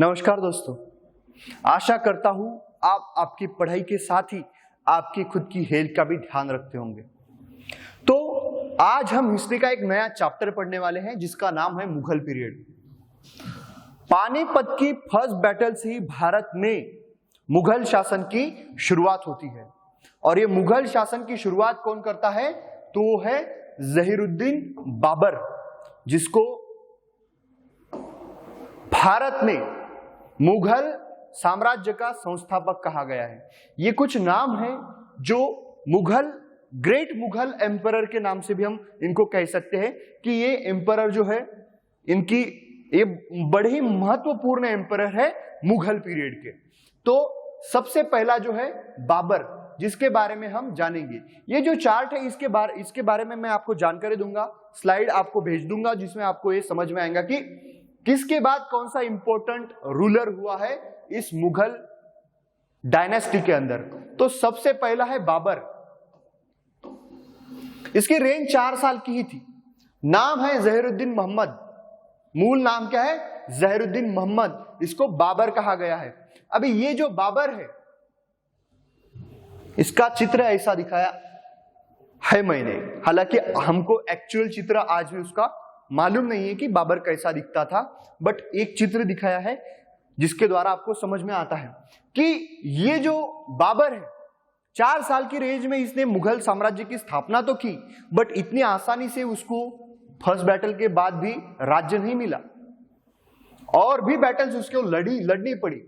नमस्कार दोस्तों, आशा करता हूं आप आपकी पढ़ाई के साथ ही आपकी खुद की हेल्थ का भी ध्यान रखते होंगे। तो आज हम हिस्ट्री का एक नया चैप्टर पढ़ने वाले हैं जिसका नाम है मुगल पीरियड। पानीपत की फर्स्ट बैटल से ही भारत में मुगल शासन की शुरुआत होती है और ये मुगल शासन की शुरुआत कौन करता है? तो वो है जहीरुद्दीन बाबर, जिसको भारत में मुगल साम्राज्य का संस्थापक कहा गया है। ये कुछ नाम हैं जो मुगल ग्रेट मुगल एम्परर के नाम से भी हम इनको कह सकते हैं कि ये एम्परर जो है इनकी ये बड़े ही महत्वपूर्ण एम्परर है मुगल पीरियड के। तो सबसे पहला जो है बाबर, जिसके बारे में हम जानेंगे। ये जो चार्ट है इसके बारे में मैं आपको जानकारी दूंगा, स्लाइड आपको भेज दूंगा जिसमें आपको ये समझ में आएगा कि किसके बाद कौन सा इंपॉर्टेंट रूलर हुआ है इस मुगल डायनेस्टी के अंदर। तो सबसे पहला है बाबर। इसकी रेंज 4 साल की ही थी। नाम है जहीरुद्दीन मोहम्मद। मूल नाम क्या है? जहीरुद्दीन मोहम्मद। इसको बाबर कहा गया है। अभी ये जो बाबर है इसका चित्र ऐसा दिखाया है मैंने, हालांकि हमको एक्चुअल चित्र आज भी उसका मालूम नहीं है कि बाबर कैसा दिखता था, बट एक चित्र दिखाया है जिसके द्वारा आपको समझ में आता है कि ये जो बाबर है 4 साल की रेंज में इसने मुगल साम्राज्य की स्थापना तो की, बट इतनी आसानी से उसको फर्स्ट बैटल के बाद भी राज्य नहीं मिला और भी बैटल्स उसको लड़नी पड़ी।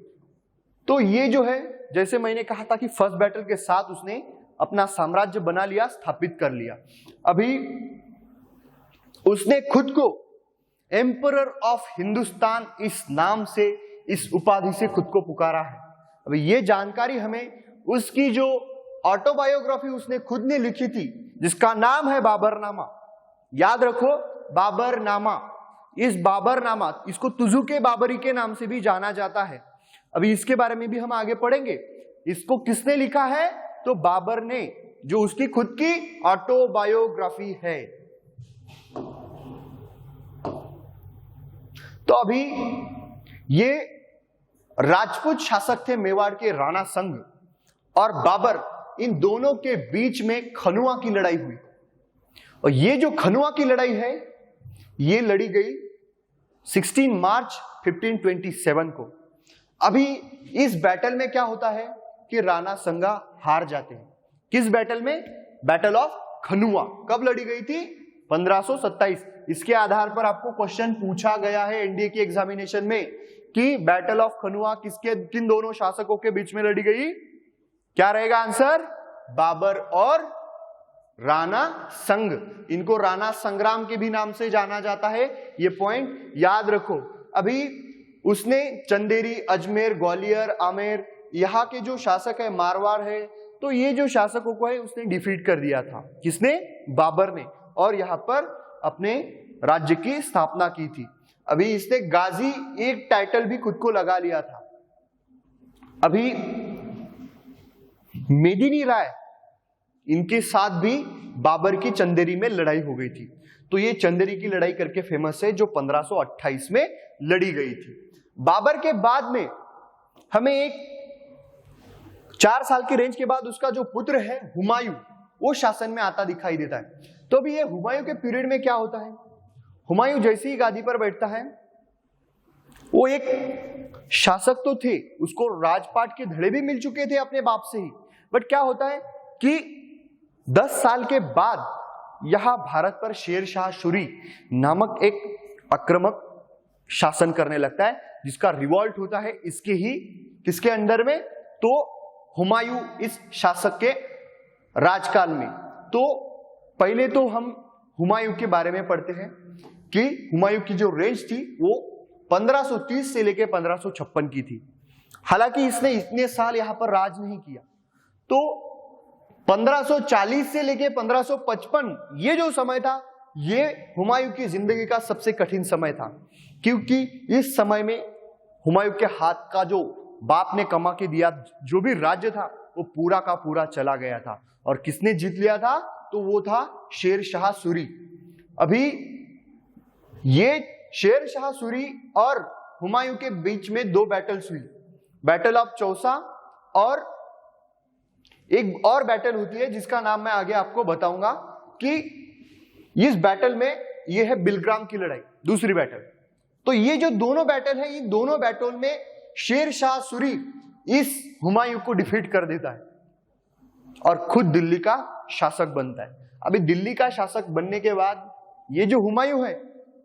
तो ये जो है, जैसे मैंने कहा था कि फर्स्ट बैटल के साथ उसने अपना साम्राज्य बना लिया, स्थापित कर लिया। अभी उसने खुद को एम्परर ऑफ हिंदुस्तान इस नाम से, इस उपाधि से खुद को पुकारा है। अभी ये जानकारी हमें उसकी जो ऑटोबायोग्राफी उसने खुद ने लिखी थी जिसका नाम है बाबरनामा। याद रखो, बाबरनामा। इस बाबरनामा, इसको तुजुके बाबरी के नाम से भी जाना जाता है। अभी इसके बारे में भी हम आगे पढ़ेंगे। इसको किसने लिखा है? तो बाबर ने, जो उसकी खुद की ऑटोबायोग्राफी है। तो अभी ये राजपूत शासक थे मेवाड़ के राणा संग और बाबर, इन दोनों के बीच में खनुआ की लड़ाई हुई और ये जो खनुआ की लड़ाई है ये लड़ी गई 16 मार्च 1527 को। अभी इस बैटल में क्या होता है कि राणा संगा हार जाते हैं। किस बैटल में? Battle of Khanua. कब लड़ी गई थी? 1527। इसके आधार पर आपको क्वेश्चन पूछा गया है एनडीए की एग्जामिनेशन में कि बैटल ऑफ खनुआ किन दोनों शासकों के बीच में लड़ी गई? क्या रहेगा आंसर? बाबर और राणा संग। इनको राणा संग्राम के भी नाम से जाना जाता है। ये पॉइंट याद रखो। अभी उसने चंदेरी, अजमेर, ग्वालियर, आमेर, यहाँ के जो शासक है, मारवाड़ है, तो ये जो शासकों को है उसने डिफीट कर दिया था। किसने? बाबर ने। और यहाँ पर अपने राज्य की स्थापना की थी। अभी इसने गाजी एक टाइटल भी खुद को लगा लिया था। अभी मेदिनी राय, इनके साथ भी बाबर की चंदेरी में लड़ाई हो गई थी। तो ये चंदेरी की लड़ाई करके फेमस है जो 1528 में लड़ी गई थी। बाबर के बाद में हमें एक 4 साल की रेंज के बाद उसका जो पुत्र है हुमायूं, वो शासन में आता दिखाई देता है। तो भी ये हुमायूं के पीरियड में क्या होता है? हुमायूं जैसे ही गादी पर बैठता है, वो एक शासक तो थे, उसको राजपाट के धड़े भी मिल चुके थे अपने बाप से ही, बट क्या होता है कि 10 साल के बाद यहां भारत पर शेर शाह सूरी नामक एक आक्रामक शासन करने लगता है जिसका रिवॉल्ट होता है किसके अंडर में? तो हुमायूं इस शासक के राजकाल में। तो पहले तो हम हुमायूं के बारे में पढ़ते हैं कि हुमायूं की जो रेंज थी वो 1530 से लेकर 1556 की थी। हालांकि इसने इतने साल यहां पर राज नहीं किया। तो 1540 से लेकर 1555 ये जो समय था, ये हुमायूं की जिंदगी का सबसे कठिन समय था, क्योंकि इस समय में हुमायूं के हाथ का जो बाप ने कमा के दिया जो भी राज्य था वो पूरा का पूरा चला गया था। और किसने जीत लिया था? तो वो था शेर शाह सूरी। अभी ये शेर शाह सूरी और हुमायूं के बीच में 2 बैटल्स हुई, बैटल ऑफ चौसा और एक और बैटल होती है जिसका नाम मैं आगे आपको बताऊंगा कि इस बैटल में यह है बिलग्राम की लड़ाई, दूसरी बैटल। तो ये जो दोनों बैटल है, इन दोनों बैटल में शेर शाह सूरी इस हुमायूं को डिफीट कर देता है और खुद दिल्ली का शासक बनता है। अभी दिल्ली का शासक बनने के बाद ये जो हुमायूं है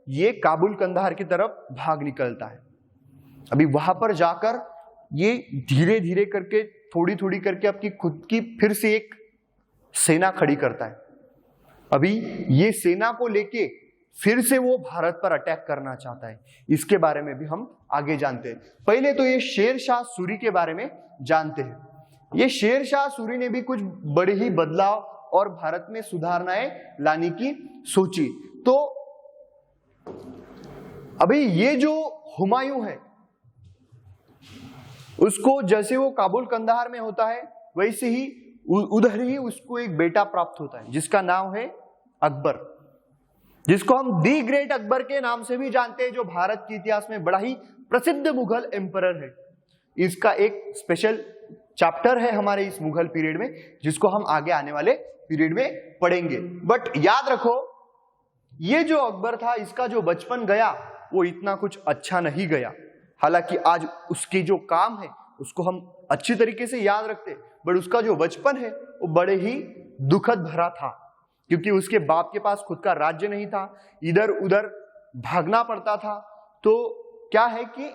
ये काबुल कंधार की तरफ भाग निकलता है। अभी वहां पर जाकर ये धीरे धीरे करके थोड़ी थोड़ी करके अपनी खुद की फिर से एक सेना खड़ी करता है। अभी ये सेना को लेके फिर से वो भारत पर अटैक करना चाहता है। इसके बारे में भी हम आगे जानते हैं। पहले तो ये शेर शाह सूरी के बारे में जानते हैं। ये शेर शाह सूरी ने भी कुछ बड़े ही बदलाव और भारत में सुधारणाएं लाने की सोची। तो अभी ये जो हुमायूं है उसको जैसे वो काबुल कंधार में होता है वैसे ही उधर ही उसको एक बेटा प्राप्त होता है जिसका नाम है अकबर, जिसको हम दी ग्रेट अकबर के नाम से भी जानते हैं, जो भारत के इतिहास में बड़ा ही प्रसिद्ध मुगल एम्परर है। इसका एक स्पेशल चैप्टर है हमारे इस मुगल पीरियड में जिसको हम आगे आने वाले पीरियड में पढ़ेंगे। बट याद रखो ये जो अकबर था इसका जो बचपन गया वो इतना कुछ अच्छा नहीं गया। हालांकि आज उसके जो काम है उसको हम अच्छी तरीके से याद रखते, बट उसका जो बचपन है वो बड़े ही दुखद भरा था, क्योंकि उसके बाप के पास खुद का राज्य नहीं था, इधर उधर भागना पड़ता था। तो क्या है कि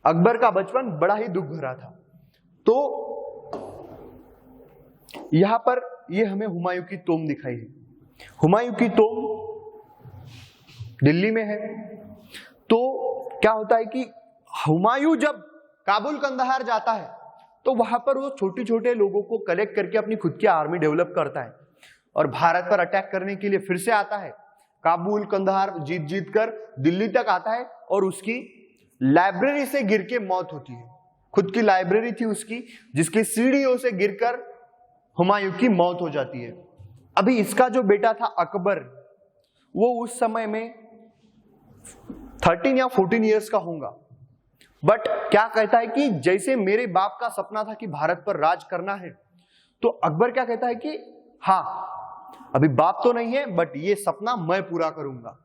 अकबर का बचपन बड़ा ही दुख भरा था। तो यहां पर ये हमें हुमायूं की तोम दिखाई है। हुमायूं की तोम दिल्ली में है। तो क्या होता है कि हुमायूं जब काबुल कंधार जाता है तो वहां पर वो छोटे छोटे लोगों को कलेक्ट करके अपनी खुद की आर्मी डेवलप करता है और भारत पर अटैक करने के लिए फिर से आता है। काबुल कंधार जीत जीत कर दिल्ली तक आता है और उसकी लाइब्रेरी से गिर के मौत होती है। खुद की लाइब्रेरी थी उसकी जिसकी सीढ़ियों से गिरकर हुमायूं की मौत हो जाती है। अभी इसका जो बेटा था अकबर वो उस समय में 13 या 14 इयर्स का होगा। बट क्या कहता है कि जैसे मेरे बाप का सपना था कि भारत पर राज करना है, तो अकबर क्या कहता है कि हाँ अभी बाप तो नहीं है बट ये सपना मैं पूरा करूंगा।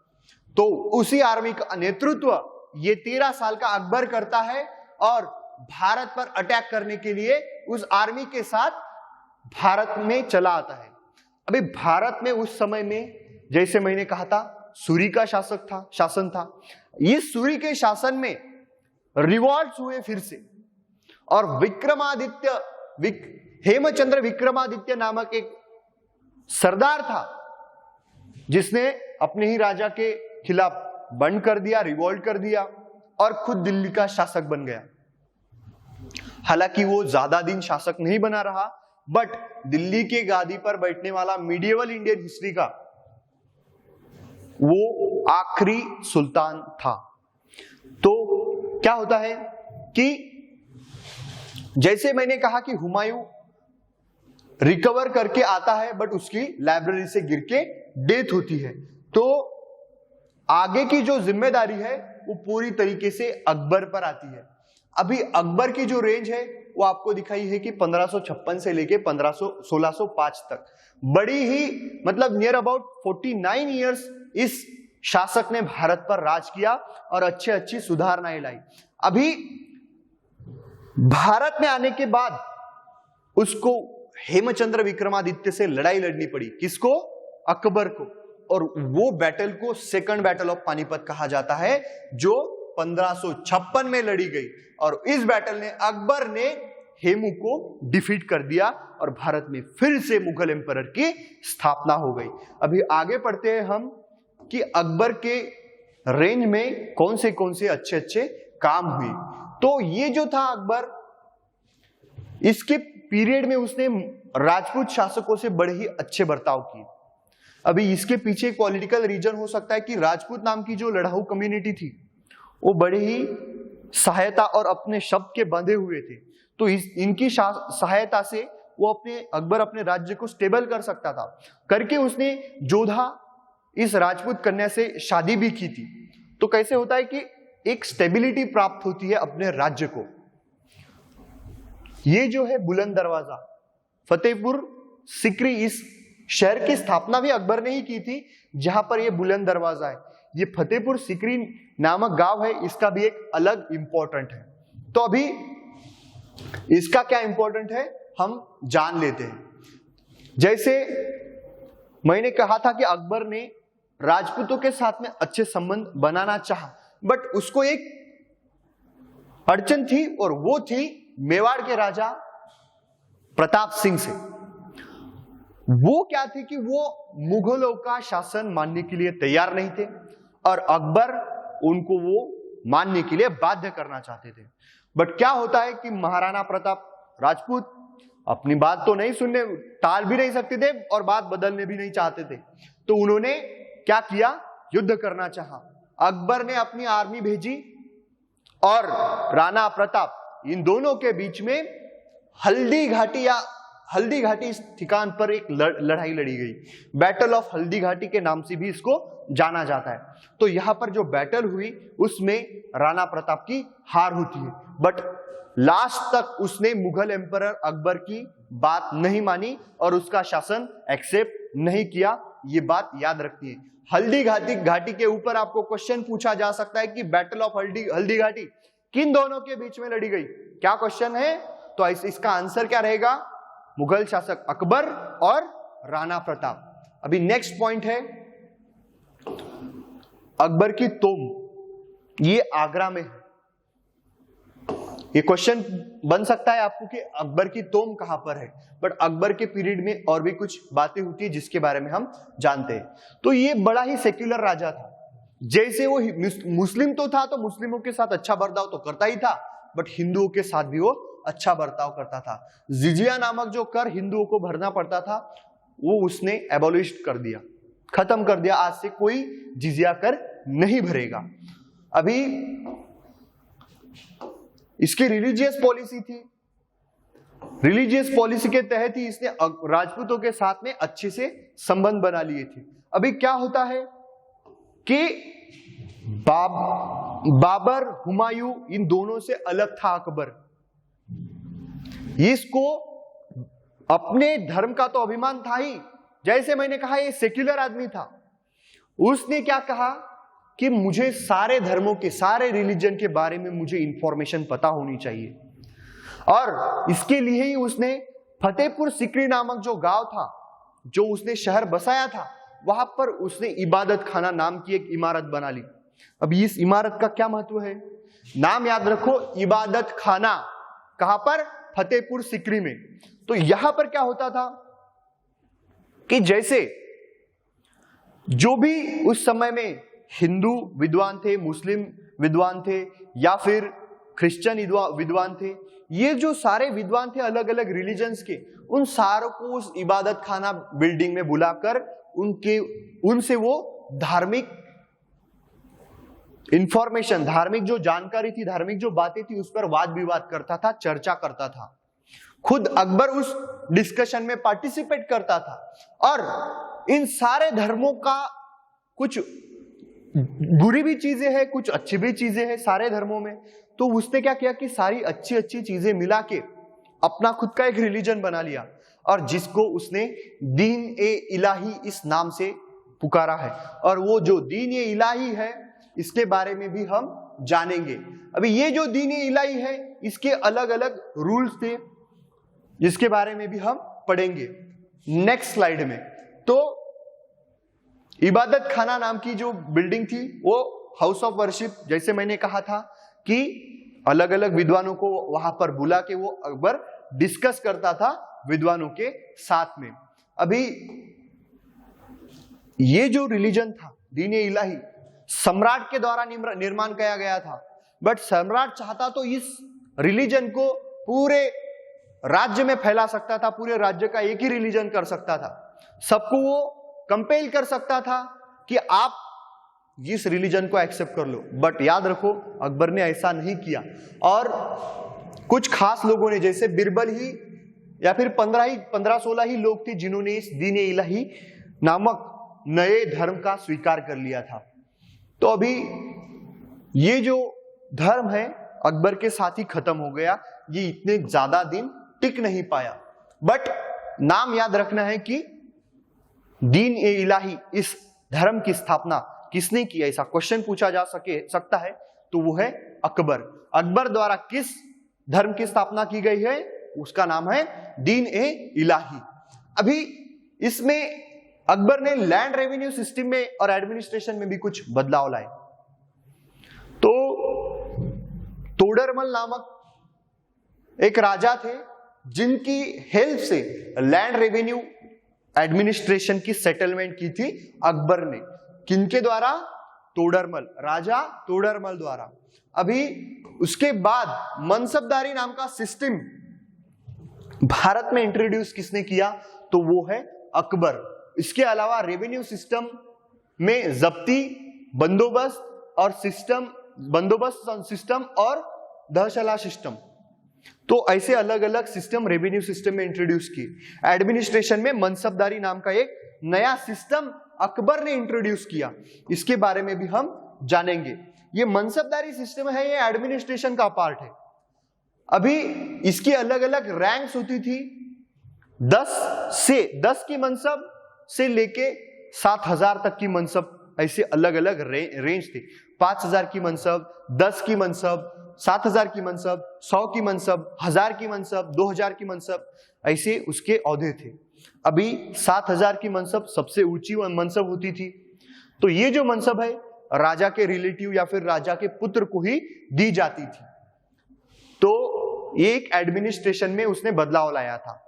तो उसी आर्मी का नेतृत्व ये 13 साल का अकबर करता है और भारत पर अटैक करने के लिए उस आर्मी के साथ भारत में चला आता है। अभी भारत में उस समय में जैसे मैंने कहा था सूरी का शासन था। इस सूरी के शासन में रिवॉल्ट्स हुए फिर से और हेमचंद्र विक्रमादित्य नामक एक सरदार था जिसने अपने ही राजा के खिलाफ बंद कर दिया, रिवॉल्ट कर दिया और खुद दिल्ली का शासक बन गया। हालांकि वो ज्यादा दिन शासक नहीं बना रहा, बट दिल्ली के गादी पर बैठने वाला मीडिएवल इंडियन हिस्ट्री का वो आखिरी सुल्तान था। तो क्या होता है कि जैसे मैंने कहा कि हुमायूं रिकवर करके आता है बट उसकी लाइब्रेरी से गिर के डेथ होती है, तो आगे की जो जिम्मेदारी है वो पूरी तरीके से अकबर पर आती है। अभी अकबर की जो रेंज है वो आपको दिखाई है कि 1556 से लेके 1605 तक, बड़ी ही मतलब नियर अबाउट 49 इयर्स इस शासक ने भारत पर राज किया और अच्छी सुधारणाएं लाई। अभी भारत में आने के बाद उसको हेमचंद्र विक्रमादित्य से लड़ाई लड़नी पड़ी। किसको? अकबर को। और वो बैटल को सेकंड बैटल ऑफ पानीपत कहा जाता है जो 1556 में लड़ी गई और इस बैटल ने अकबर ने हेमू को डिफीट कर दिया और भारत में फिर से मुगल एम्परर की स्थापना हो गई। अभी आगे पढ़ते हैं हम कि अकबर के रेंज में कौन से अच्छे काम हुए। तो ये जो था अकबर, इसके पीरियड में उसने राजपूत शासकों से बड़े ही अच्छे बर्ताव किए। अभी इसके पीछे पॉलिटिकल रीजन हो सकता है कि राजपूत नाम की जो लड़ाऊ कम्युनिटी थी वो बड़े ही सहायता और अपने शब्द के बंधे हुए थे। तो इनकी सहायता से वो अकबर अपने राज्य को स्टेबल कर सकता था। करके उसने जोधा इस राजपूत कन्या से शादी भी की थी। तो कैसे होता है कि एक स्टेबिलिटी प्राप्त होती है अपने राज्य को। ये जो है बुलंद दरवाजा, फतेहपुर सिकरी, इस शहर की स्थापना भी अकबर ने ही की थी, जहां पर ये बुलंद दरवाजा है। ये फतेहपुर सिकरी नामक गांव है, इसका भी एक अलग इंपॉर्टेंट है। तो अभी इसका क्या इंपॉर्टेंट है हम जान लेते हैं। जैसे मैंने कहा था कि अकबर ने राजपूतों के साथ में अच्छे संबंध बनाना चाहा, बट उसको एक अड़चन थी, और वो थी मेवाड़ के राजा प्रताप सिंह से। वो क्या थी कि वो मुगलों का शासन मानने के लिए तैयार नहीं थे, और अकबर उनको वो मानने के लिए बाध्य करना चाहते थे। बट क्या होता है कि महाराणा प्रताप राजपूत अपनी बात तो नहीं सुनने, टाल भी नहीं सकते थे और बात बदलने भी नहीं चाहते थे। तो उन्होंने क्या किया, युद्ध करना चाहा। अकबर ने अपनी आर्मी भेजी और राणा प्रताप, इन दोनों के बीच में हल्दी घाटी इस ठिकान पर एक लड़ाई लड़ी गई। बैटल ऑफ हल्दी घाटी के नाम से भी इसको जाना जाता है। तो यहां पर जो बैटल हुई उसमें राणा प्रताप की हार होती है, बट लास्ट तक उसने मुगल एम्परर अकबर की बात नहीं मानी और उसका शासन एक्सेप्ट नहीं किया। ये बात याद रखनी है। हल्दी घाटी के ऊपर आपको क्वेश्चन पूछा जा सकता है कि बैटल ऑफ हल्दी घाटी किन दोनों के बीच में लड़ी गई, क्या क्वेश्चन है? तो इसका आंसर क्या रहेगा? मुगल शासक अकबर और राणा प्रताप। अभी नेक्स्ट पॉइंट है अकबर की तोम, ये आगरा में है। ये क्वेश्चन बन सकता है आपको कि अकबर की तोम कहां पर है, बट अकबर के पीरियड में और भी कुछ बातें होती है जिसके बारे में हम जानते हैं। तो ये बड़ा ही सेक्युलर राजा था। जैसे वो मुस्लिम तो था, तो मुस्लिमों के साथ अच्छा बर्ताव तो करता ही था, बट हिंदुओं के साथ भी वो अच्छा बर्ताव करता था। जिजिया नामक जो कर हिंदुओं को भरना पड़ता था, वो उसने एबोलिश कर दिया, खत्म कर दिया। आज से कोई जिजिया कर नहीं भरेगा। अभी इसकी रिलीजियस पॉलिसी थी, रिलीजियस पॉलिसी के तहत ही इसने राजपूतों के साथ में अच्छे से संबंध बना लिए थे। अभी क्या होता है कि बाबर, हुमायूं, इन दोनों से अलग था अकबर। इसको अपने धर्म का तो अभिमान था ही, जैसे मैंने कहा ये सेक्युलर आदमी था। उसने क्या कहा कि मुझे सारे धर्मों के, सारे रिलीजन के बारे में मुझे इंफॉर्मेशन पता होनी चाहिए, और इसके लिए ही उसने फतेहपुर सिकरी नामक जो गांव था, जो उसने शहर बसाया था, वहां पर उसने इबादत खाना नाम की एक इमारत बना ली। अब इस इमारत का क्या महत्व है, नाम याद रखो, इबादत खाना। कहां पर? फतेहपुर सिकरी में। तो यहां पर क्या होता था कि जैसे जो भी उस समय में हिंदू विद्वान थे, मुस्लिम विद्वान थे, या फिर क्रिश्चियन विद्वान थे, ये जो सारे विद्वान थे अलग अलग रिलीजन्स के, उन सारों को उस इबादत खाना बिल्डिंग में बुलाकर उनसे वो धार्मिक इंफॉर्मेशन, धार्मिक जो जानकारी थी, धार्मिक जो बातें थी, उस पर वाद विवाद करता था, चर्चा करता था। खुद अकबर उस डिस्कशन में पार्टिसिपेट करता था। और इन सारे धर्मों का कुछ बुरी भी चीजें हैं, कुछ अच्छी भी चीजें हैं सारे धर्मों में। तो उसने क्या किया कि सारी अच्छी अच्छी चीजें मिला के अपना खुद का एक रिलीजन बना लिया, और जिसको उसने दीन ए इलाही इस नाम से पुकारा है। और वो जो दीन ए इलाही है, इसके बारे में भी हम जानेंगे। अभी ये जो दीन ए इलाही है, इसके अलग अलग रूल्स थे, जिसके बारे में भी हम पढ़ेंगे नेक्स्ट स्लाइड में। तो इबादत खाना नाम की जो बिल्डिंग थी, वो हाउस ऑफ वर्शिप, जैसे मैंने कहा था कि अलग अलग विद्वानों को वहां पर बुला के वो अकबर डिस्कस करता था विद्वानों के साथ में। अभी ये जो रिलीजन था दीन ए इलाही, सम्राट के द्वारा निर्माण किया गया था, बट सम्राट चाहता तो इस रिलीजन को पूरे राज्य में फैला सकता था, पूरे राज्य का एक ही रिलीजन कर सकता था, सबको वो कंपेल कर सकता था कि आप इस रिलीजन को एक्सेप्ट कर लो। बट याद रखो, अकबर ने ऐसा नहीं किया। और कुछ खास लोगों ने, जैसे बिरबल ही या फिर 15-16 ही लोग थे जिन्होंने इस दीन ए इलाही नामक नए धर्म का स्वीकार कर लिया था। तो अभी ये जो धर्म है अकबर के साथ ही खत्म हो गया, ये इतने ज्यादा दिन टिक नहीं पाया। बट नाम याद रखना है कि दीन ए इलाही, इस धर्म की स्थापना किसने की, ऐसा क्वेश्चन पूछा जा सकता है तो वो है अकबर। अकबर द्वारा किस धर्म की स्थापना की गई है, उसका नाम है दीन ए इलाही। अभी इसमें अकबर ने लैंड रेवेन्यू सिस्टम में और एडमिनिस्ट्रेशन में भी कुछ बदलाव लाए। तो तोडरमल नामक एक राजा थे जिनकी हेल्प से लैंड रेवेन्यू एडमिनिस्ट्रेशन की सेटलमेंट की थी अकबर ने। किनके द्वारा? तोडरमल, राजा तोडरमल द्वारा। अभी उसके बाद मनसबदारी नाम का सिस्टम भारत में इंट्रोड्यूस किसने किया, तो वो है अकबर। इसके अलावा रेवेन्यू सिस्टम में जब्ती, बंदोबस्त सिस्टम और दहशला सिस्टम, तो ऐसे अलग अलग सिस्टम रेवेन्यू सिस्टम में इंट्रोड्यूस किए। एडमिनिस्ट्रेशन में मनसबदारी नाम का एक नया सिस्टम अकबर ने इंट्रोड्यूस किया, इसके बारे में भी हम जानेंगे। ये मनसबदारी सिस्टम है, ये एडमिनिस्ट्रेशन का पार्ट है। अभी इसकी अलग अलग रैंक्स होती थी, 10 की मनसब से लेके 7,000 तक की मनसब, ऐसे अलग अलग रेंज थे। 5,000 की मनसब, 10 की मनसब, 7,000 की मनसब, 100 की मनसब, 1,000 की मनसब, 2,000 की मनसब, ऐसे उसके औहदे थे। अभी 7,000 की मनसब सबसे ऊंची मनसब होती थी। तो ये जो मनसब है राजा के रिलेटिव या फिर राजा के पुत्र को ही दी जाती थी। तो ये एक एडमिनिस्ट्रेशन में उसने बदलाव लाया था।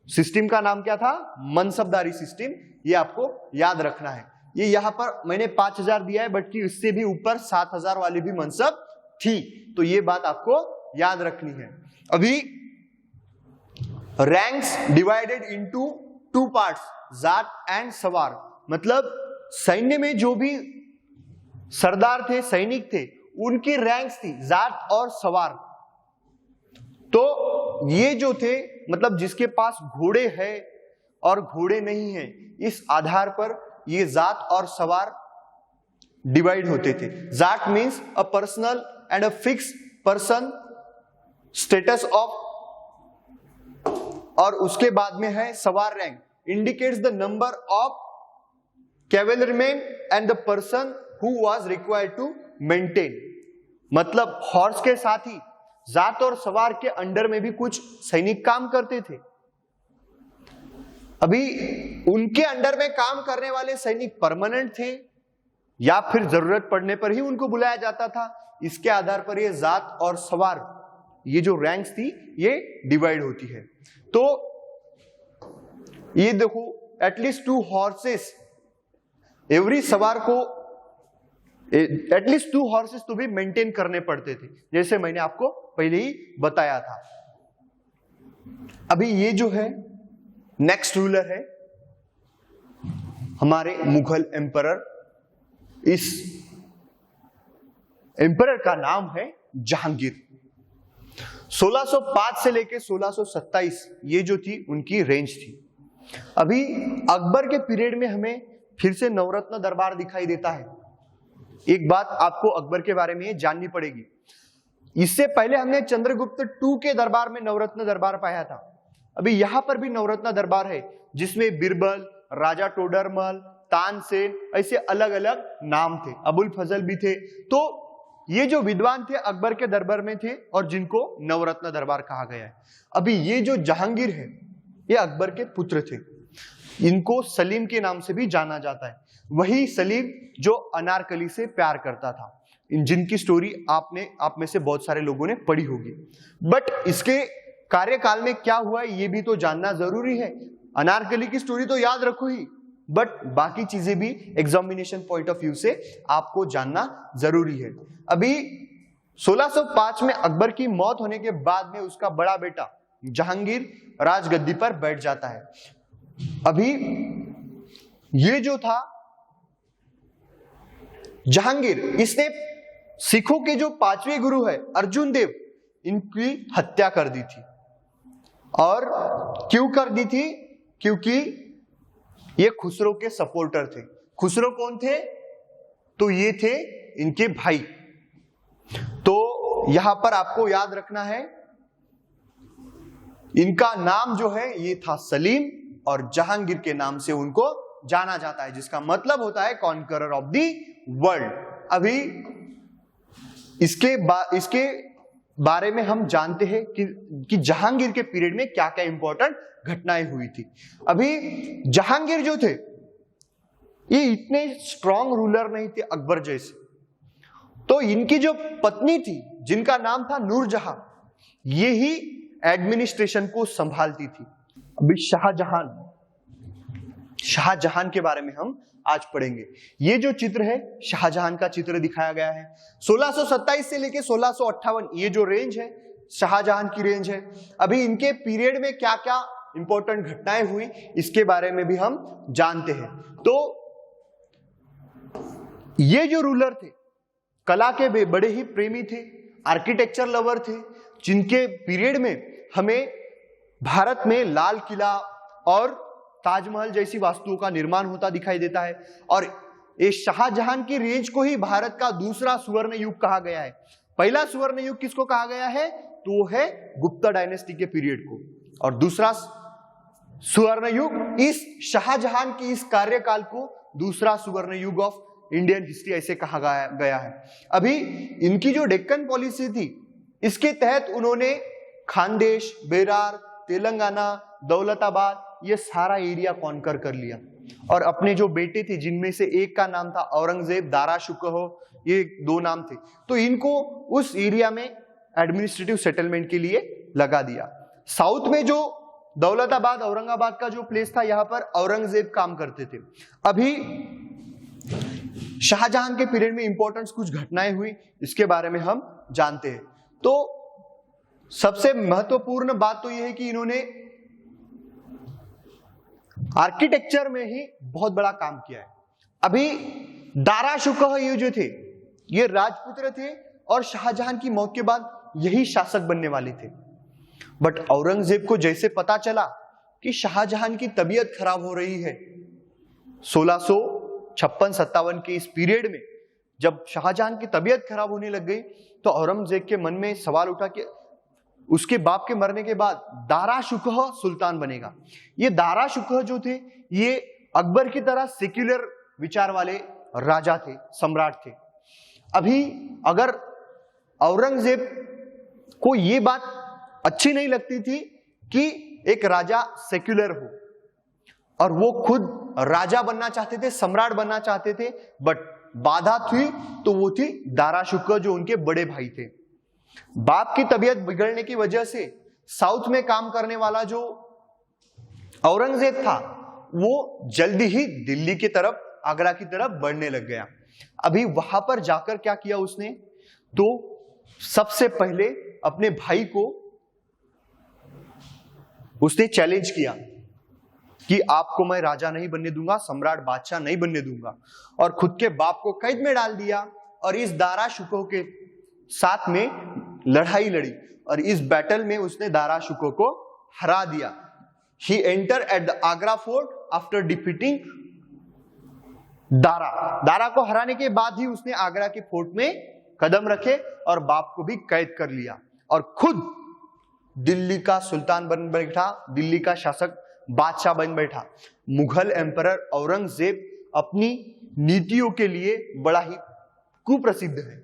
सिस्टम का नाम क्या था? मनसबदारी सिस्टम। ये आपको याद रखना है। ये यहां पर मैंने 5,000 दिया है, बट कि इससे भी ऊपर 7,000 वाली भी मनसब थी, तो ये बात आपको याद रखनी है। अभी ranks divided into 2 parts, Jat and सवार। मतलब सैन्य में जो भी सरदार थे, सैनिक थे, उनकी रैंक्स थी जाट और सवार। तो ये जो थे, मतलब जिसके पास घोड़े हैं और घोड़े नहीं है, इस आधार पर ये जाट और सवार डिवाइड होते थे। जाट means a personal and a fix person status of, और उसके बाद में है सवार rank, indicates the number of cavalryman and the person who was required to maintain. मतलब हॉर्स के साथ ही जाट और सवार के अंडर में भी कुछ सैनिक काम करते थे। अभी उनके अंडर में काम करने वाले सैनिक परमानेंट थे या फिर जरूरत पड़ने पर ही उनको बुलाया जाता था। इसके आधार पर ये जाट और सवार, ये जो रैंक्स थी, ये डिवाइड होती है। तो ये देखो, एटलीस्ट 2 हॉर्सेस एवरी सवार को, एटलीस्ट 2 हॉर्सेस तो भी मेंटेन करने पड़ते थे, जैसे मैंने आपको पहले ही बताया था। अभी ये जो है नेक्स्ट रूलर है हमारे मुगल एम्परर। इस एम्परर का नाम है जहांगीर। 1605 से लेकर 1627 ये जो थी उनकी रेंज थी। अभी अकबर के पीरियड में हमें फिर से नवरत्न दरबार दिखाई देता है। एक बात आपको अकबर के बारे में जाननी पड़ेगी, इससे पहले हमने चंद्रगुप्त II के दरबार में नवरत्न दरबार पाया था। अभी यहां पर भी नवरत्न दरबार है, जिसमें बिरबल, राजा टोडरमल, तानसेन, ऐसे अलग अलग नाम थे, अबुल फजल भी थे। तो ये जो विद्वान थे अकबर के दरबार में थे और जिनको नवरत्न दरबार कहा गया है। अभी ये जो जहांगीर है, ये अकबर के पुत्र थे। इनको सलीम के नाम से भी जाना जाता है, वही सलीम जो अनारकली से प्यार करता था, जिनकी स्टोरी आप में से बहुत सारे लोगों ने पढ़ी होगी। बट इसके कार्यकाल में क्या हुआ है ये भी तो जानना जरूरी है। अनारकली की स्टोरी तो याद रखो ही, बट बाकी चीजें भी एग्जामिनेशन पॉइंट ऑफ व्यू से आपको जानना जरूरी है। अभी 1605 में अकबर की मौत होने के बाद में उसका बड़ा बेटा जहांगीर राजगद्दी पर बैठ जाता है। अभी ये जो था जहांगीर, इसने सिखों के जो 5वें गुरु है अर्जुन देव, इनकी हत्या कर दी थी। और क्यों कर दी थी? क्योंकि ये खुसरो के सपोर्टर थे। खुसरो कौन थे? तो ये थे इनके भाई। तो यहां पर आपको याद रखना है, इनका नाम जो है ये था सलीम, और जहांगीर के नाम से उनको जाना जाता है, जिसका मतलब होता है कॉन्करर ऑफ द वर्ल्ड। अभी इसके बारे में हम जानते हैं कि जहांगीर के पीरियड में क्या क्या इंपॉर्टेंट घटनाएं हुई थी। अभी जहांगीर जो थे ये इतने स्ट्रॉन्ग रूलर नहीं थे अकबर जैसे, तो इनकी जो पत्नी थी जिनका नाम था नूरजहां, ये ही एडमिनिस्ट्रेशन को संभालती थी। अभी शाहजहां के बारे में हम आज पढ़ेंगे। ये जो चित्र है शाहजहां का चित्र दिखाया गया है। 1627 से लेके 1658 ये जो रेंज है शाहजहां की रेंज है। अभी इनके पीरियड में क्या क्या इंपॉर्टेंट घटनाएं हुई इसके बारे में भी हम जानते हैं। तो ये जो रूलर थे कला के बड़े ही प्रेमी थे, आर्किटेक्चर लवर थे, जिनके पीरियड में हमें भारत में लाल किला और ताजमहल जैसी वास्तुओं का निर्माण होता दिखाई देता है। और ये शाहजहां की रेंज को ही भारत का दूसरा सुवर्ण युग कहा गया है। पहला सुवर्ण युग किसको कहा गया है? तो वो है गुप्ता डायनेस्टी के पीरियड को, और दूसरा सुवर्ण युग इस शाहजहां की इस कार्यकाल को दूसरा सुवर्ण युग ऑफ इंडियन हिस्ट्री ऐसे कहा गया है। अभी इनकी जो डेक्कन पॉलिसी थी इसके तहत उन्होंने खानदेश, बेरार, तेलंगाना, दौलताबाद ये सारा एरिया कॉन्कर कर लिया, और अपने जो बेटे थे जिनमें से एक का नाम था औरंगजेब, दारा शुकोह, ये दो नाम थे, तो इनको उस एरिया में एडमिनिस्ट्रेटिव सेटलमेंट के लिए लगा दिया। साउथ में जो दौलताबाद, औरंगाबाद का जो प्लेस था यहां पर औरंगजेब काम करते थे। अभी शाहजहां के पीरियड में इंपॉर्टेंट कुछ घटनाएं हुई इसके बारे में हम जानते हैं। तो सबसे महत्वपूर्ण बात तो यह है कि इन्होंने आर्किटेक्चर में ही बहुत बड़ा काम किया है। अभी दारा शुकोह ये जो थे ये राजपुत्र थे और शाहजहां की मौत के बाद यही शासक बनने वाले थे। बट औरंगजेब को जैसे पता चला कि शाहजहां की तबीयत खराब हो रही है, 1656-57 के इस पीरियड में जब शाहजहां की तबीयत खराब होने लग गई तो औरंगजेब के मन में सवाल उठा कि उसके बाप के मरने के बाद दारा शुकोह सुल्तान बनेगा। ये दारा शुकोह जो थे ये अकबर की तरह सेक्युलर विचार वाले राजा थे, सम्राट थे। अभी अगर औरंगजेब को ये बात अच्छी नहीं लगती थी कि एक राजा सेक्युलर हो, और वो खुद राजा बनना चाहते थे, सम्राट बनना चाहते थे, बट बाधा थी तो वो थी दारा शुकोह जो उनके बड़े भाई थे। बाप की तबीयत बिगड़ने की वजह से साउथ में काम करने वाला जो औरंगजेब था वो जल्दी ही दिल्ली की तरफ, आगरा की तरफ बढ़ने लग गया। अभी वहां पर जाकर क्या किया उसने, तो सबसे पहले अपने भाई को उसने चैलेंज किया कि आपको मैं राजा नहीं बनने दूंगा, सम्राट बादशाह नहीं बनने दूंगा, और खुद के बाप को कैद में डाल दिया और इस दारा शुकोह के साथ में लड़ाई लड़ी, और इस बैटल में उसने दारा शुकोह को हरा दिया। He enter at the Agra fort after defeating Dara को हराने के बाद ही उसने आगरा के फोर्ट में कदम रखे और बाप को भी कैद कर लिया और खुद दिल्ली का सुल्तान बन बैठा, दिल्ली का शासक बादशाह बन बैठा। मुगल एम्परर औरंगजेब अपनी नीतियों के लिए बड़ा ही कुप्रसिद्ध है।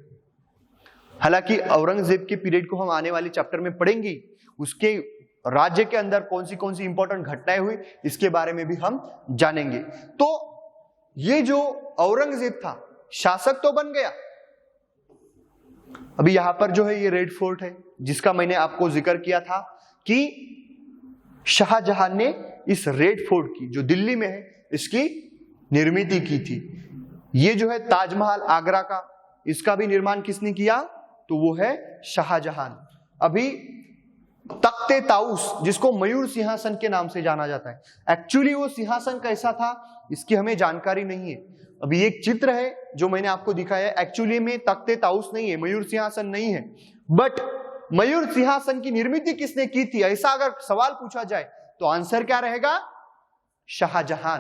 हालांकि औरंगजेब के पीरियड को हम आने वाले चैप्टर में पढ़ेंगे, उसके राज्य के अंदर कौन सी इंपॉर्टेंट घटनाएं हुई इसके बारे में भी हम जानेंगे। तो ये जो औरंगजेब था शासक तो बन गया। अभी यहां पर जो है ये रेड फोर्ट है जिसका मैंने आपको जिक्र किया था कि शाहजहां ने इस रेड फोर्ट की जो दिल्ली में है इसकी निर्मित की थी। ये जो है ताजमहल आगरा का, इसका भी निर्माण किसने किया, तो वो है शाहजहां। अभी तख्ते ताउस जिसको मयूर सिंहासन के नाम से जाना जाता है, एक्चुअली वो सिंहासन कैसा था इसकी हमें जानकारी नहीं है। अभी एक चित्र है जो मैंने आपको दिखाया है, एक्चुअली में तख्ते ताउस नहीं है, मयूर सिंहासन नहीं है, बट मयूर सिंहासन की निर्मित किसने की थी ऐसा अगर सवाल पूछा जाए तो आंसर क्या रहेगा, शाहजहां।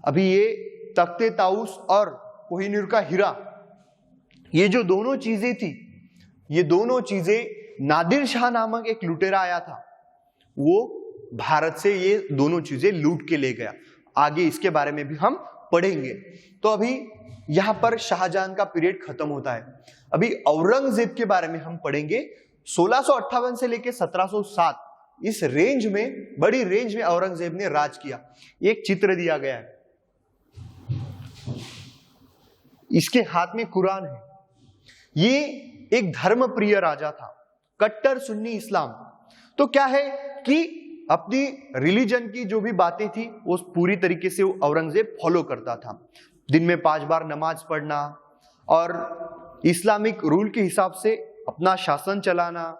अभी ये तख्ते ताउस और कोहिनूर का हीरा, ये जो दोनों चीजें थी ये दोनों चीजें नादिर शाह नामक एक लुटेरा आया था, वो भारत से ये दोनों चीजें लूट के ले गया। आगे इसके बारे में भी हम पढ़ेंगे। तो अभी यहां पर शाहजहां का पीरियड खत्म होता है। अभी औरंगजेब के बारे में हम पढ़ेंगे। 1658 से लेकर 1707 इस रेंज में, बड़ी रेंज में औरंगजेब ने राज किया। एक चित्र दिया गया है, इसके हाथ में कुरान है। ये एक धर्म प्रिय राजा था, कट्टर सुन्नी इस्लाम। तो क्या है कि अपनी रिलीजन की जो भी बातें थी वो पूरी तरीके से औरंगजेब फॉलो करता था। दिन में 5 बार नमाज पढ़ना और इस्लामिक रूल के हिसाब से अपना शासन चलाना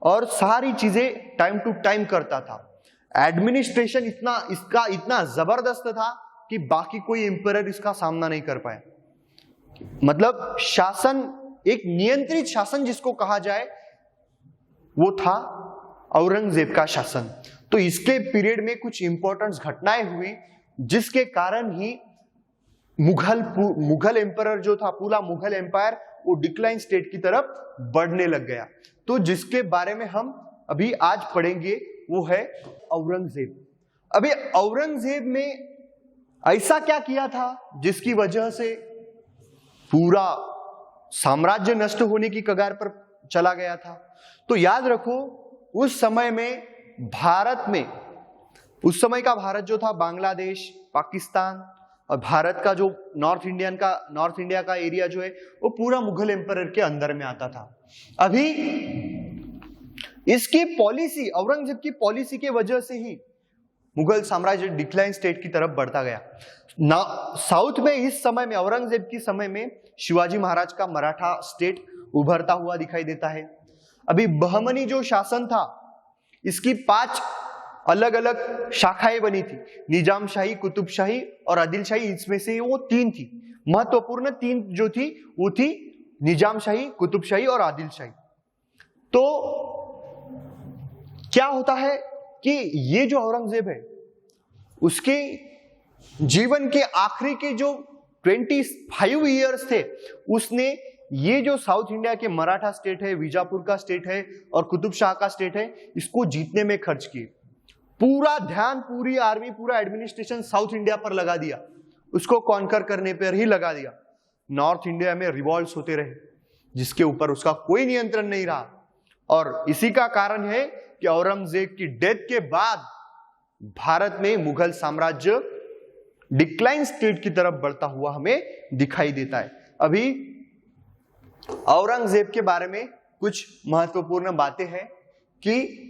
और सारी चीजें टाइम टू टाइम करता था। एडमिनिस्ट्रेशन इसका इतना जबरदस्त था कि बाकी कोई एम्परर इसका सामना नहीं कर पाया। मतलब शासन, एक नियंत्रित शासन जिसको कहा जाए, वो था औरंगजेब का शासन। तो इसके पीरियड में कुछ इंपॉर्टेंट घटनाएं हुई जिसके कारण ही मुगल एम्परर जो था, पूरा मुगल एम्पायर वो डिक्लाइन स्टेट की तरफ बढ़ने लग गया। तो जिसके बारे में हम अभी आज पढ़ेंगे वो है औरंगजेब। अभी औरंगजेब ने ऐसा क्या किया था जिसकी वजह से पूरा साम्राज्य नष्ट होने की कगार पर चला गया था? तो याद रखो, उस समय में भारत में, उस समय का भारत जो था, बांग्लादेश, पाकिस्तान और भारत का जो नॉर्थ इंडिया का एरिया जो है वो पूरा मुगल एम्परर के अंदर में आता था। अभी इसकी पॉलिसी, औरंगजेब की पॉलिसी के वजह से ही मुगल साम्राज्य डिक्लाइन स्टेट की तरफ बढ़ता गया। साउथ में इस समय में, औरंगजेब की समय में, शिवाजी महाराज का मराठा स्टेट उभरता हुआ दिखाई देता है। अभी बहमनी जो शासन था, इसकी 5 अलग अलग शाखाएं बनी थी, निजामशाही, कुतुबशाही और आदिलशाही। इसमें से वो 3 थी, महत्वपूर्ण 3 जो थी वो थी निजामशाही, कुतुबशाही और आदिलशाही। तो क्या होता है कि ये जो औरंगजेब है, उसके जीवन के आखिरी के जो 25 ईयर्स थे, उसने ये जो साउथ इंडिया के मराठा स्टेट है, बीजापुर का स्टेट है और कुतुब शाह का स्टेट है, इसको जीतने में खर्च किए। पूरा ध्यान, पूरी आर्मी, पूरा एडमिनिस्ट्रेशन साउथ इंडिया पर लगा दिया, उसको कॉन्कर करने पर ही लगा दिया। नॉर्थ इंडिया में रिवॉल्ट्स होते रहे जिसके ऊपर उसका कोई नियंत्रण नहीं रहा। और इसी का कारण है कि औरंगजेब की डेथ के बाद भारत में मुगल साम्राज्य डिक्लाइन स्टेट की तरफ बढ़ता हुआ हमें दिखाई देता है। अभी औरंगजेब के बारे में कुछ महत्वपूर्ण बातें हैं कि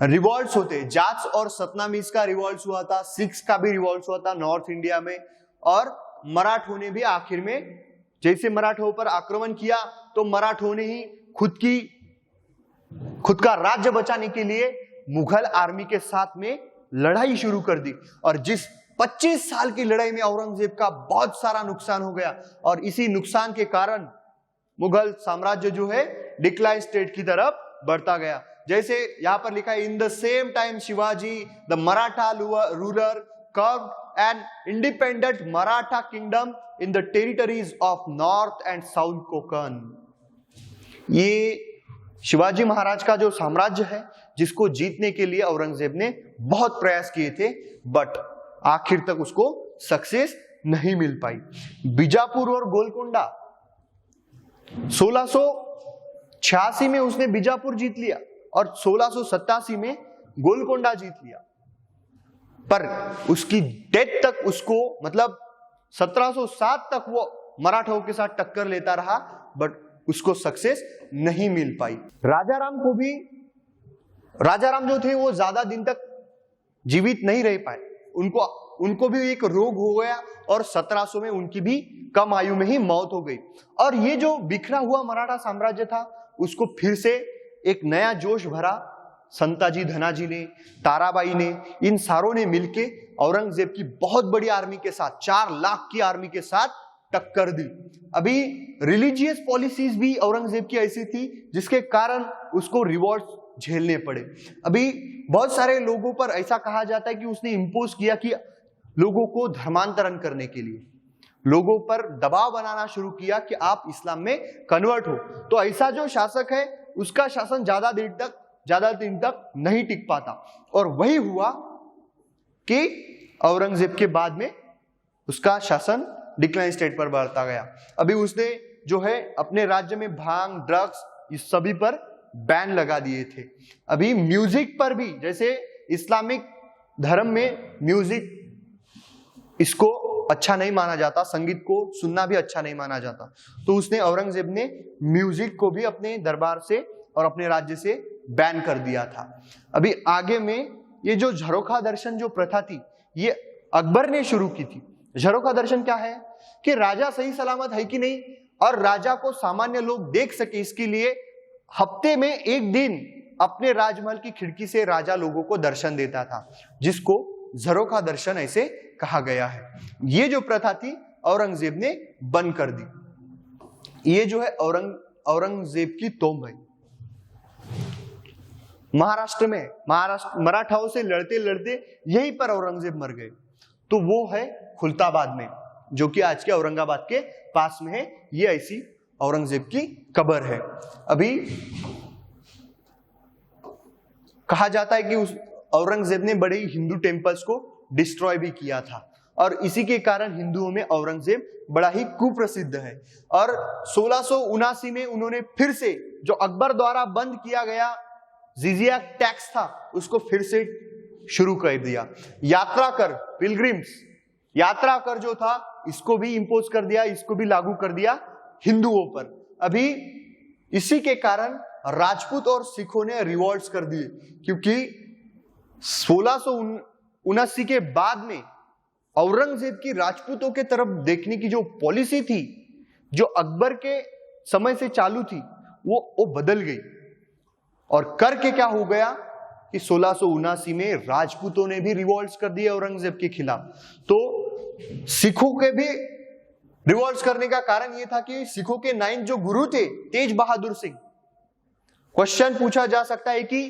रिवॉल्ट्स होते, जाट्स और सतनामीज का रिवॉल्ट्स हुआ था, सिख्स का भी रिवॉल्ट्स हुआ था नॉर्थ इंडिया में, और मराठों ने भी आखिर में, जैसे मराठों पर आक्रमण किया तो मराठों ने ही खुद का राज्य बचाने के लिए मुगल आर्मी के साथ में लड़ाई शुरू कर दी। और जिस 25 साल की लड़ाई में औरंगजेब का बहुत सारा नुकसान हो गया, और इसी नुकसान के कारण मुगल साम्राज्य जो है डिक्लाइन स्टेट की तरफ बढ़ता गया। जैसे यहां पर लिखा है, in the same time Shivaji the Maratha ruler curved an independent Maratha kingdom in the territories of north and south Konkan. ये शिवाजी महाराज का जो साम्राज्य है, जिसको जीतने के लिए औरंगजेब ने बहुत प्रयास किए थे, बट आखिर तक उसको सक्सेस नहीं मिल पाई। बीजापुर और गोलकोंडा 1686 में उसने बीजापुर जीत लिया और 1687 में गोलकोंडा जीत लिया, पर उसकी डेथ तक उसको, मतलब 1707 तक वो मराठों के साथ टक्कर लेता रहा, बट उसको सक्सेस नहीं मिल पाई। राजाराम जो थे वो ज्यादा दिन तक जीवित नहीं रह पाए, उनको भी एक रोग हो गया और 1700 में उनकी भी कम आयु में ही मौत हो गई। और ये जो बिखरा हुआ मराठा साम्राज्य था, उसको फिर से एक नया जोश भरा संताजी धनाजी ने, ताराबाई ने, इन सारों ने मिलके औरंगजेब की बहुत बड़ी आर्मी के साथ, 4 लाख की आर्मी के साथ टक्कर दी। अभी रिलीजियस पॉलिसीज भी औरंगजेब की ऐसी थी जिसके कारण उसको रिवॉल्ट झेलने पड़े। अभी बहुत सारे लोगों पर ऐसा कहा जाता है कि उसने इंपोज किया कि लोगों को धर्मांतरण करने के लिए, लोगों पर दबाव बनाना शुरू किया कि आप इस्लाम में कन्वर्ट हो। तो ऐसा जो शासक है उसका शासन ज्यादा दिन तक नहीं टिक पाता, और वही हुआ कि औरंगजेब के बाद में उसका शासन डिक्लाइन स्टेट पर बढ़ता गया। अभी उसने जो है अपने राज्य में भांग, ड्रग्स, इस सभी पर बैन लगा दिए थे। अभी म्यूजिक पर भी, जैसे इस्लामिक धर्म में म्यूजिक इसको अच्छा नहीं माना जाता, संगीत को सुनना भी अच्छा नहीं माना जाता, तो उसने औरंगजेब ने म्यूजिक को भी अपने दरबार से और अपने राज्य से बैन कर दिया था। अभी आगे में ये जो झरोखा दर्शन जो प्रथा थी ये अकबर ने शुरू की थी। झरोखा दर्शन क्या है कि राजा सही सलामत है कि नहीं और राजा को सामान्य लोग देख सके, इसके लिए हफ्ते में एक दिन अपने राजमहल की खिड़की से राजा लोगों को दर्शन देता था, जिसको झरोखा दर्शन ऐसे कहा गया है। ये जो प्रथा थी औरंगजेब ने बंद कर दी। ये जो है औरंगजेब की तोम है। महाराष्ट्र में मराठाओं से लड़ते लड़ते यहीं पर औरंगजेब मर गए, तो वो है खुलताबाद में, जो कि आज के औरंगाबाद के पास में है। ये ऐसी औरंगजेब की कब्र है। अभी कहा जाता है कि उस औरंगजेब ने बड़े हिंदू टेम्पल्स को डिस्ट्रॉय भी किया था, और इसी के कारण हिंदुओं में औरंगजेब बड़ा ही कुप्रसिद्ध है। और 1679 में उन्होंने फिर से जो अकबर द्वारा बंद किया गया जिजिया टैक्स था उसको फिर से शुरू कर दिया। यात्रा कर, पिलग्रिम्स यात्रा कर जो था इसको भी इंपोज कर दिया, इसको भी लागू कर दिया हिंदुओं पर। अभी इसी के कारण राजपूत और सिखों ने रिवॉल्ट्स कर दिए, क्योंकि 1679 के बाद में औरंगजेब की राजपूतों के तरफ देखने की जो पॉलिसी थी, जो अकबर के समय से चालू थी, वो बदल गई। और करके क्या हो गया कि 1679 में राजपूतों ने भी रिवॉल्ट्स कर दिए औरंगजेब के खिलाफ। तो सिखों के भी रिवॉल्ट्स करने का कारण यह था कि सिखों के 9 जो गुरु थे, तेज बहादुर सिंह, क्वेश्चन पूछा जा सकता है कि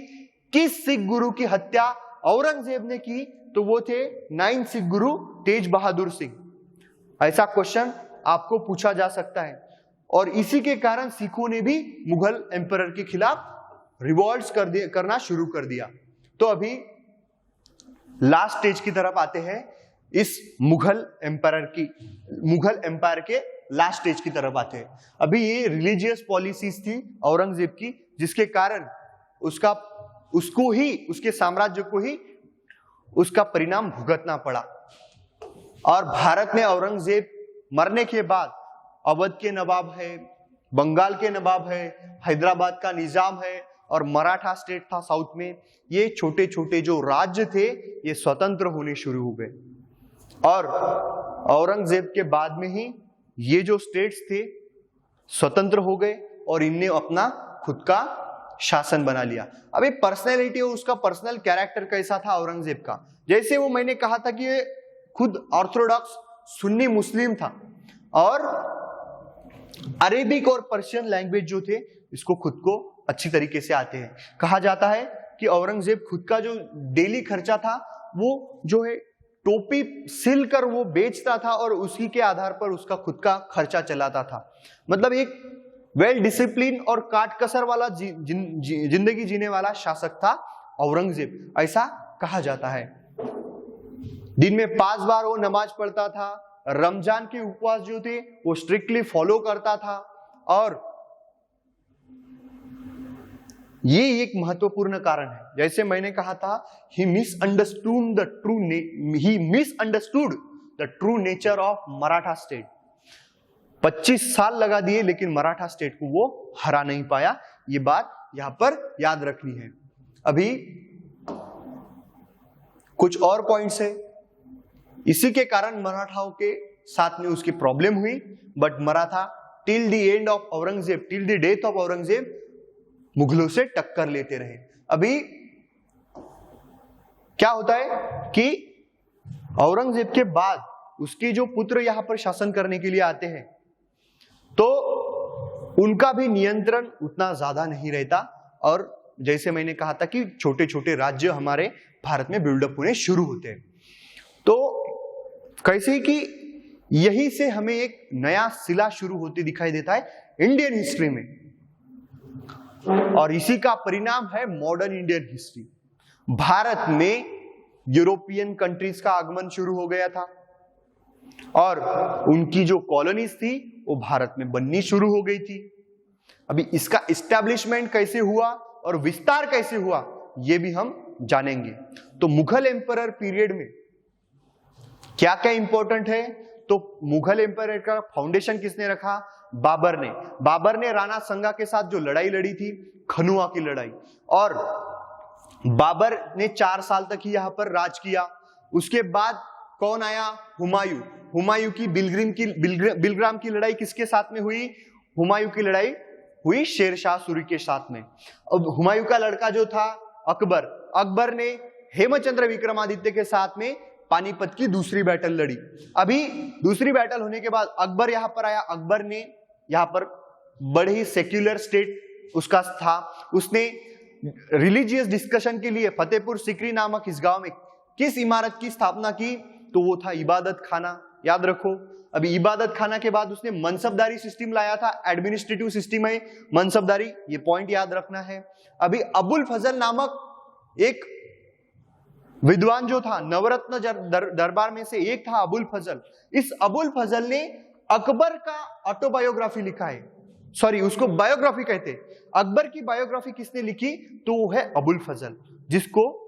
किस सिख गुरु की हत्या औरंगजेब ने की, तो वो थे 9 सिख गुरु तेज बहादुर सिंह। ऐसा क्वेश्चन आपको पूछा जा सकता है। और इसी के कारण सिखों ने भी मुगल एम्परर के खिलाफ रिवॉल्ट्स करना शुरू कर दिया। तो अभी लास्ट स्टेज की तरफ आते हैं, इस मुगल एम्पायर के लास्ट स्टेज की तरफ आते हैं। अभी ये रिलीजियस पॉलिसीज थी औरंगजेब की, जिसके कारण उसको ही, उसके साम्राज्य को ही उसका परिणाम भुगतना पड़ा। और भारत में औरंगजेब मरने के बाद अवध के नवाब है, बंगाल के नवाब है, हैदराबाद का निजाम है, और मराठा स्टेट था साउथ में। ये छोटे छोटे जो राज्य थे ये स्वतंत्र होने शुरू हो गए, और औरंगजेब के बाद में ही ये जो स्टेट्स थे स्वतंत्र हो गए और इनने अपना खुद का शासन बना लिया। अब ये पर्सनैलिटी और उसका पर्सनल कैरेक्टर कैसा था औरंगजेब का, जैसे वो मैंने कहा था कि ये खुद ऑर्थोडॉक्स सुन्नी मुस्लिम था, और अरेबिक और पर्शियन लैंग्वेज जो थे इसको खुद को अच्छी तरीके से आते हैं। कहा जाता है कि औरंगजेब खुद का जो डेली खर्चा था वो जो है टोपी सिल कर वो बेचता था, और उसी के आधार पर उसका खुद का खर्चा चलाता था। मतलब एक वेल डिसिप्लिन और काट कसर वाला जिंदगी जीने वाला शासक था औरंगजेब, ऐसा कहा जाता है। दिन में 5 बार वो नमाज पढ़ता था, रमजान के उपवास जो थे वो स्ट्रिक्टली फॉलो करता था, और ये एक महत्वपूर्ण कारण है। जैसे मैंने कहा था, he misunderstood the true nature of Maratha state. 25 साल लगा दिए लेकिन मराठा स्टेट को वो हरा नहीं पाया। ये बात यहां पर याद रखनी है। अभी कुछ और पॉइंट्स है, इसी के कारण मराठाओं के साथ में उसकी प्रॉब्लम हुई, but Maratha till the end of Aurangzeb, till the death of Aurangzeb मुगलों से टक्कर लेते रहे। अभी क्या होता है कि औरंगजेब के बाद उसके जो पुत्र यहां पर शासन करने के लिए आते हैं, तो उनका भी नियंत्रण उतना ज्यादा नहीं रहता, और जैसे मैंने कहा था कि छोटे छोटे राज्य हमारे भारत में बिल्डअप होने शुरू होते हैं। तो कैसे कि यही से हमें एक नया सिला शुरू होते दिखाई देता है इंडियन हिस्ट्री में, और इसी का परिणाम है मॉडर्न इंडियन हिस्ट्री। भारत में यूरोपियन कंट्रीज का आगमन शुरू हो गया था और उनकी जो कॉलोनीज थी वो भारत में बननी शुरू हो गई थी। अभी इसका इस्टेब्लिशमेंट कैसे हुआ और विस्तार कैसे हुआ ये भी हम जानेंगे। तो मुगल एम्परर पीरियड में क्या क्या इंपॉर्टेंट है, तो मुगल एम्परर का फाउंडेशन किसने रखा? बाबर ने। बाबर ने राणा संगा के साथ जो लड़ाई लड़ी थी, खनुआ की लड़ाई, और बाबर ने 4 साल तक ही यहां पर राज किया। उसके बाद कौन आया? हुमायूं। हुमायूं की बिलग्राम की लड़ाई किसके साथ में हुई? हुमायूं की लड़ाई हुई शेरशाह सूरी के साथ में। अब हुमायूं का लड़का जो था अकबर, अकबर ने हेमचंद्र विक्रमादित्य के साथ में पानीपत की दूसरी बैटल लड़ी। अभी दूसरी बैटल होने के बाद अकबर यहां पर आया। अकबर ने यहां पर बड़े ही सेक्युलर स्टेट उसका था। उसने रिलीजियस डिस्कशन के लिए फतेहपुर सिकरी नामक इस गांव में किस इमारत की स्थापना की? तो वो था इबादत खाना। याद रखो, अभी इबादत खाना के बाद उसने मनसबदारी सिस्टम लाया था। एडमिनिस्ट्रेटिव सिस्टम है मनसबदारी, ये पॉइंट याद रखना है। अभी अबुल फजल नामक एक विद्वान जो था, नवरत्न दरबार में से एक था अबुल फजल। इस अबुल फजल ने अकबर का ऑटोबायोग्राफी लिखा है, सॉरी उसको बायोग्राफी कहते हैं। अकबर की बायोग्राफी किसने लिखी? तो वो है अबुल फजल, जिसको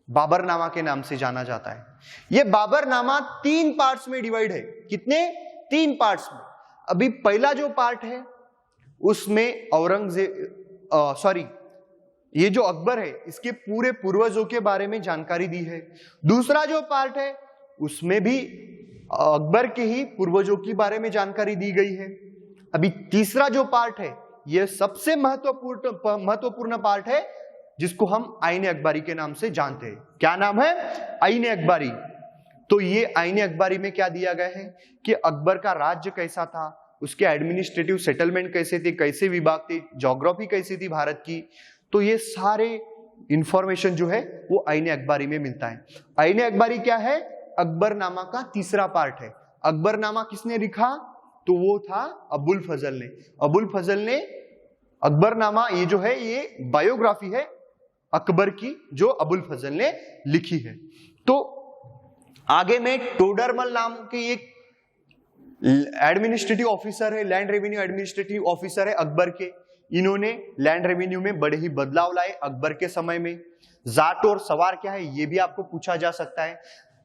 बाबरनामा के नाम से जाना जाता है। ये बाबरनामा 3 पार्ट्स में डिवाइड है। कितने? 3 पार्ट्स में। अभी पहला जो पार्ट है उसमें ये जो अकबर है इसके पूरे पूर्वजों के बारे में जानकारी दी है। दूसरा जो पार्ट है उसमें भी अकबर के ही पूर्वजों के बारे में जानकारी दी गई है। अभी तीसरा जो पार्ट है यह सबसे महत्वपूर्ण पार्ट है, जिसको हम आईने अकबारी के नाम से जानते हैं। क्या नाम है? आईने अकबारी। तो ये आईने अकबारी में क्या दिया गया है कि अकबर का राज्य कैसा था, उसके एडमिनिस्ट्रेटिव सेटलमेंट कैसे थे, कैसे विभाग थे, ज्योग्राफी कैसी थी भारत की। तो ये सारे इंफॉर्मेशन जो है वो आईने अकबारी में मिलता है। आईने अकबारी क्या है? अकबरनामा का तीसरा पार्ट है। अकबरनामा किसने लिखा? तो वो था अबुल फजल ने। अबुल फजल ने अकबरनामा, ये जो है ये बायोग्राफी है अकबर की, जो अबुल फजल ने लिखी है। तो आगे में टोडरमल नाम के एक एडमिनिस्ट्रेटिव ऑफिसर है, लैंड रेवेन्यू एडमिनिस्ट्रेटिव ऑफिसर है अकबर के। इन्होंने लैंड रेवेन्यू में बड़े ही बदलाव लाए अकबर के समय में। जाट और सवार क्या है ये भी आपको पूछा जा सकता है।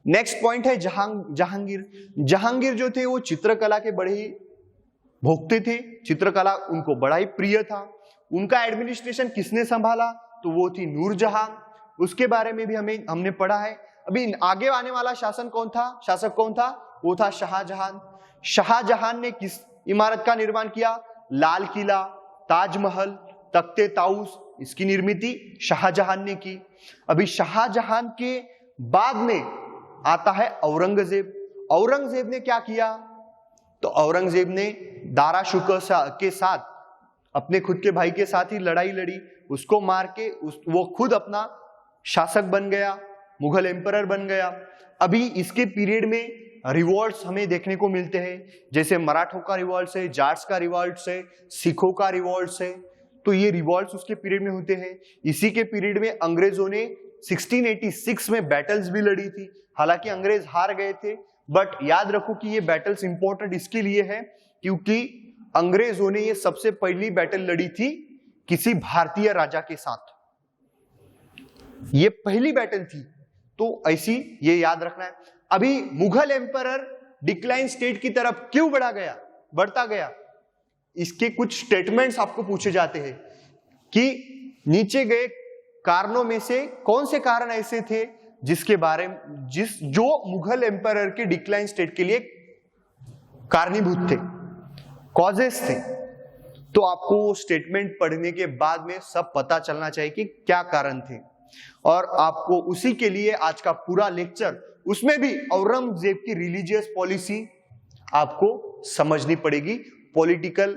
नेक्स्ट पॉइंट है जहांगीर। जहांगीर जो थे वो चित्रकला के बड़े ही भोक्ते थे, चित्रकला उनको बड़ा ही प्रिय था। उनका एडमिनिस्ट्रेशन किसने संभाला? तो वो थी नूरजहां। उसके बारे में भी हमने पढ़ा है। अभी आगे आने वाला शासक कौन था? वो था शाहजहां। शाहजहां ने किस इमारत का निर्माण किया? लाल किला, ताजमहल, तख्ते ताउस, इसकी निर्मित शाहजहां ने की। अभी शाहजहां के बाद में आता है औरंगजेब। औरंगजेब ने क्या किया? तो औरंगजेब ने दारा शुकों के साथ, अपने खुद के भाई के साथ ही लड़ाई लड़ी, उसको मार के वो खुद अपना शासक बन गया, मुगल एम्परर बन गया। अभी इसके पीरियड में रिवॉल्ट्स हमें देखने को मिलते हैं, जैसे मराठों का रिवॉल्ट है, जाट्स का रिवॉल्ट है, सिखों का रिवॉल्ट है। तो ये रिवॉल्ट्स उसके पीरियड में होते हैं। इसी के पीरियड में अंग्रेजों ने 1686 में बैटल्स भी लड़ी थी। हालांकि अंग्रेज हार गए थे, बट याद रखो कि ये बैटल्स इंपॉर्टेंट इसके लिए है क्योंकि अंग्रेजों ने ये सबसे पहली बैटल लड़ी थी किसी भारतीय राजा के साथ। ये पहली बैटल थी, तो ऐसी ये याद रखना है। अभी मुगल एम्परर डिक्लाइन स्टेट की तरफ क्यों बढ़ता गया, इसके कुछ स्टेटमेंट्स आपको पूछे जाते हैं कि नीचे गए कारणों में से कौन से कारण ऐसे थे जो मुगल एम्परर के डिक्लाइन स्टेट के लिए कारणीभूत थे, कॉजेस थे। तो आपको स्टेटमेंट पढ़ने के बाद में सब पता चलना चाहिए कि क्या कारण थे, और आपको उसी के लिए आज का पूरा लेक्चर, उसमें भी औरंगजेब की रिलीजियस पॉलिसी आपको समझनी पड़ेगी, पॉलिटिकल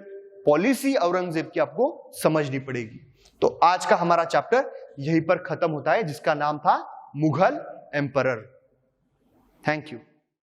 पॉलिसी औरंगजेब की आपको समझनी पड़ेगी। तो आज का हमारा चैप्टर यहीं पर खत्म होता है, जिसका नाम था मुगल एम्परर। Thank you.